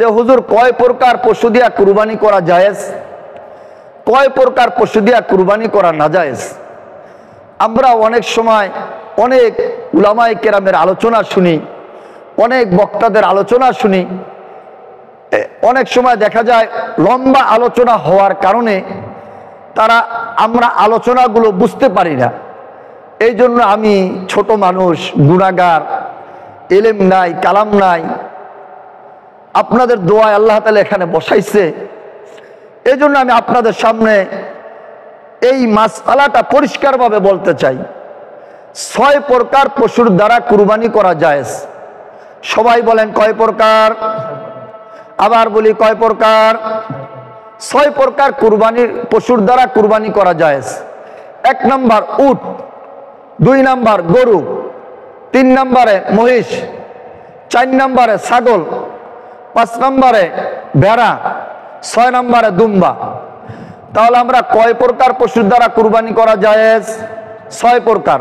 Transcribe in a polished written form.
যে হুজুর কয় প্রকার পশু দিয়া কুরবানি করা জায়েজ, কয় প্রকার পশু দিয়া কুরবানি করা নাজায়েজ। আমরা অনেক সময় অনেক উলামায়ে কেরামের আলোচনা শুনি, অনেক বক্তাদের আলোচনা শুনি। অনেক সময় দেখা যায় লম্বা আলোচনা হওয়ার কারণে আমরা আলোচনাগুলো বুঝতে পারি না। এই জন্য আমি ছোট মানুষ, গুনাহগার, ইলম নাই, কালাম নাই, আপনাদের দোয়ায় আল্লাহ তাআলা এখানে বসাইছে। এই জন্য আমি আপনাদের সামনে এই মাসআলাটা পরিষ্কারভাবে বলতে চাই। 6 প্রকার পশুর দ্বারা কুরবানি করা জায়েজ। সবাই বলেন কয় প্রকার? আবার বলি কয় প্রকার? 6 প্রকার কুরবানির পশুর দ্বারা কুরবানি করা জায়েজ। 1 নম্বর উট, 2 নম্বর গরু, 3 নম্বরে মহিষ, 4 নম্বরে ছাগল, 5 নম্বরে ভেড়া, 6 নম্বরে দুম্বা। তাহলে আমরা কয় প্রকার পশুর দ্বারা কুরবানি করা জায়েজ? 6 প্রকার।